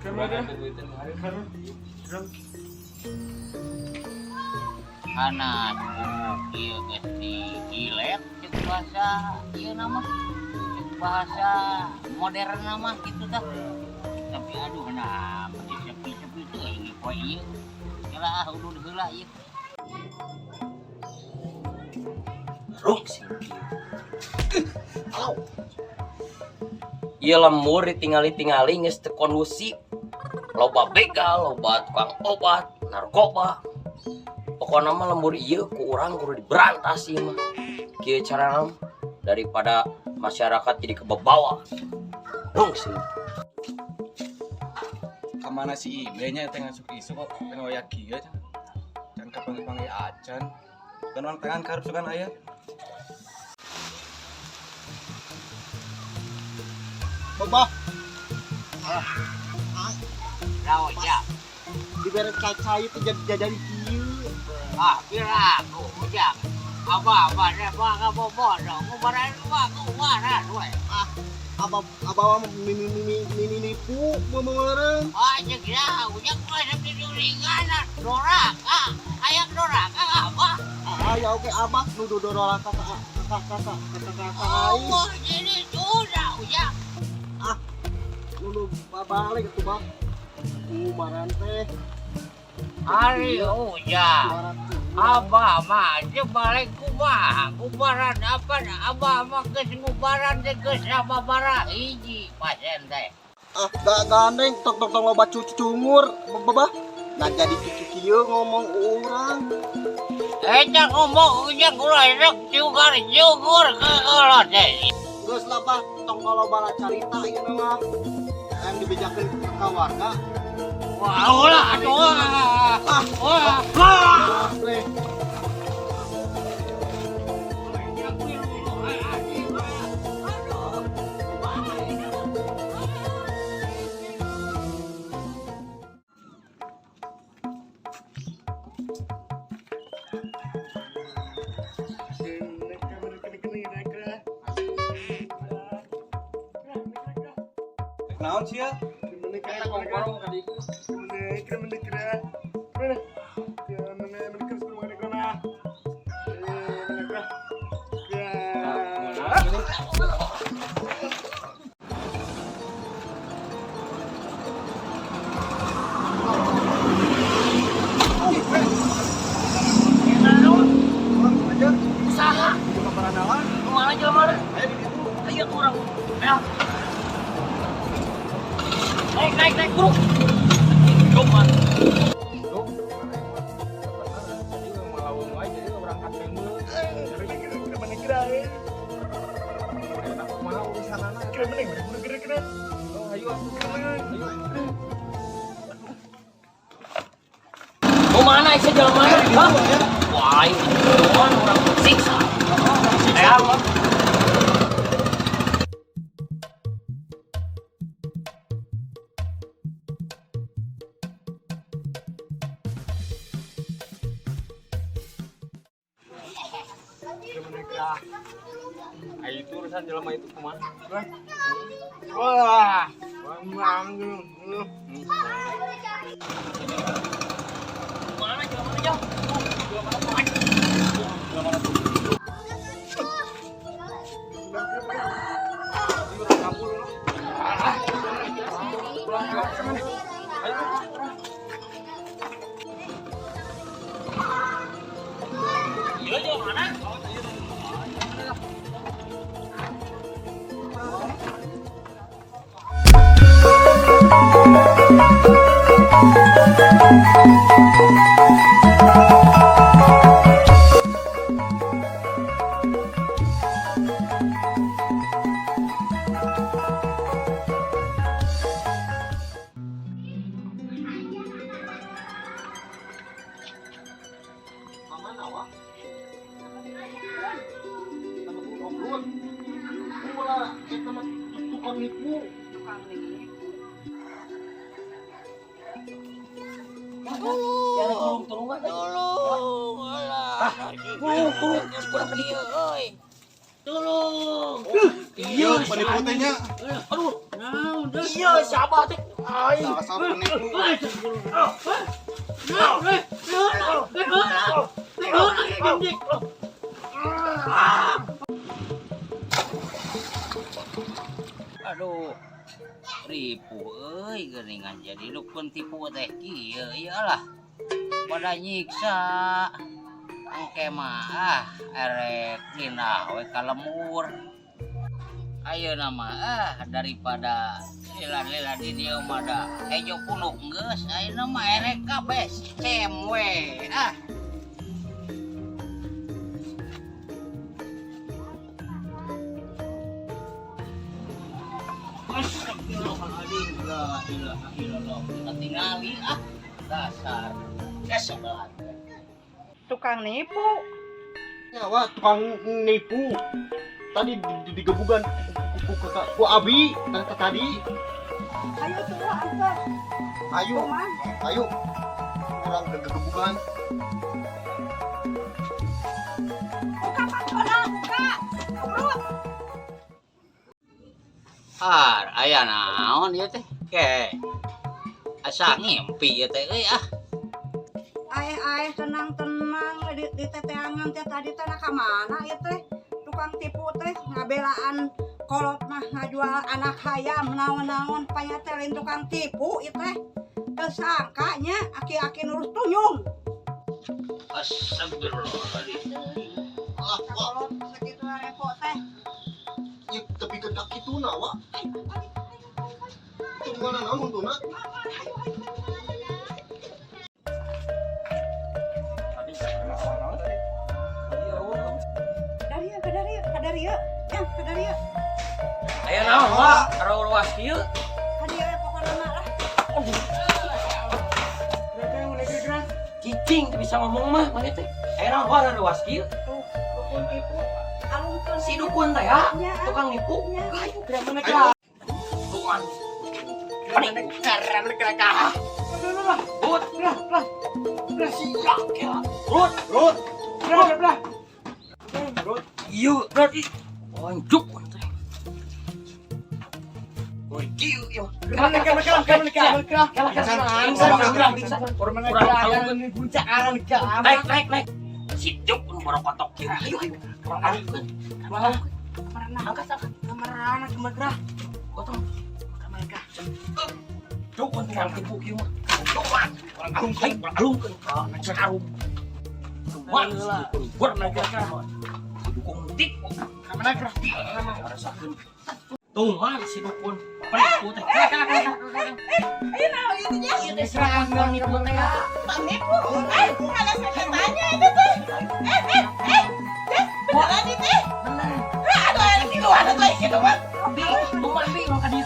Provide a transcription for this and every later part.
Anak ieu geus digilet cek bahasa ieu nama cek bahasa modern nama gitu tah. Tapi aduh nah masih sepi-sepi teh ini poe ieu. Kira udud heula ieu. Ruk sih. Ieu lemur ditingali-tingali geus teu kondusif. Loba begal, loba tukang obat, narkoba. Pokoknya mah lembur ieu ku urang kudu diberantas ieu mah. Kieu carana daripada masyarakat jadi kebawa. Dong sih. Kamana si Imenya teh ngasuk isu kok teh ngoyak kieu can. Can kapangi acan. Kan tangan karep sugan aya. Babah. Rawo ya. Dibere cacai itu jadi kieu. Kira aku ujang. Apa bodoh. Ngubaran we. Abah mini nipu meureuh. Cek ya, ujang mulai sampai duringan. Dorak, ayak dorak, apa? Ya oke abah nu dodora kakak. Oh, jadi sudah ujang. Nu balik atuh bang. Kumaran teh. Hari ujang. Abah mah balik kumaha ngubaran apa abah mah geus ngubaran teh geus sababaraha hiji pasien teh. Gak gandeng tok loba cucu cungur babah. Nah jadi cucu kieu ngomong urang. Eta ngomong ujang ulah rek jugar ke eulah teh. Geus lah bah tong loba carita ieu mah. Yang dibejakeun ka warga. Wah, ulah atuh. Naon sia? Kita ngomong ka dieu. Usaha. Kemana jelema? Ayo urang. Naik, bro. Coba. Mau mana isi jalan mana? Hah? Wah, ini orang siksa. Apa? Itu urusan jelema itu kumaha? Wah, Mana jalan mana jauh? Iya jalan mana? tukang nipu. Tolong alah. Kurang ke dia, euy. Tolong. Iya, penipu teh nya. Aduh, iya, siapa teh? Dasar penipu. Aduh, ribu geuningan jadi dukun tipu teh kieu iyalah pada nyiksa engke mah erek dina we kalemur ayeuna mah daripada lila-lila di dieu mah da hejo punuk geus ayeuna mah erek kabeh cem we Astagfirullahaladzim, la ilaha illallah. Kita tingali dasar belanda. Tukang nipu. Nyawa tukang nipu. Tadi digebukan ku Abi tadi. Ayo tua angkat. Ayo. Orang gegebukan. Buka padahal buka. Urut. Aya naon ieu teh? Ke. Asa ngimpi ieu teh euy Ayah tenang di teteangan teh tadi teh ka mana ieu teh? Tukang tipu teh ngabelaan kolot mah ngajual anak hayam naon-naon panya teh lain tukang tipu ieu teh. Teu sangkanya aki-aki nurus tunyung. Astagfirullahaladzim. Kolot sakitu repot teh. Ya tapi ke kaki tu nawa. Itu mana namun tu nak? Kadari ya. Ayo naon Wak, ruas kieu. Hadiah we pokona lah. Cicing teu bisa ngomong mah mah teh. Ayo naon Wak ruas kieu. Dukun tipu. Alungkeun Si dukun teh ya, tukang nipu. Ayo kira mana kira. Tuan. Panik karan kira. Rut, siap kira. Rut. Iya, berarti anjuk teh. Oi, kieu yo. Naik. Si Juk baru kotok kieu. Ayo. Angkat. Kamar anak gemegrah. Potong. Kamar ka. Juk tukang tipu kieu mah. Orang alungkeun ka sarum. Wah, dukung tipu. Kamana geus rasakeun. Tuman si dukun. Penipu teh. Ayo naon ieu nya? Ieu teh serangan nipu teh. Penipu. Ada setannya itu teh. Beneran itu teh. Bener. Ada kitu mah. Tuman bi maka dieu.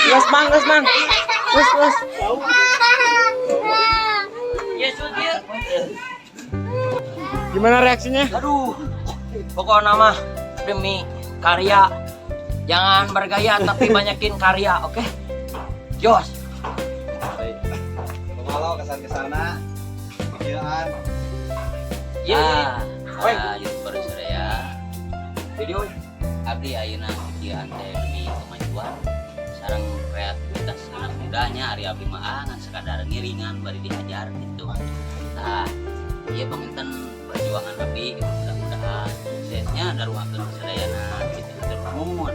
Gas mang. Wes. Yesus dia. Gimana reaksinya? Aduh. Pokoknya mah demi karya. Jangan bergaya tapi banyakin karya, oke? Jos. Kalau kesan-kesana pikiran Ya. YouTuber saya. video Abdi ayeuna pikiran teh demi kemajuan sareng kreativitas anak mudanya Ari Abdi mah ngan sekadar ngiringan bari diajar gitu. Nah, ieu panginten perjuangan Abdi mudah-mudahan suksesnya daruhakeun sadayana gitu. Nuhun.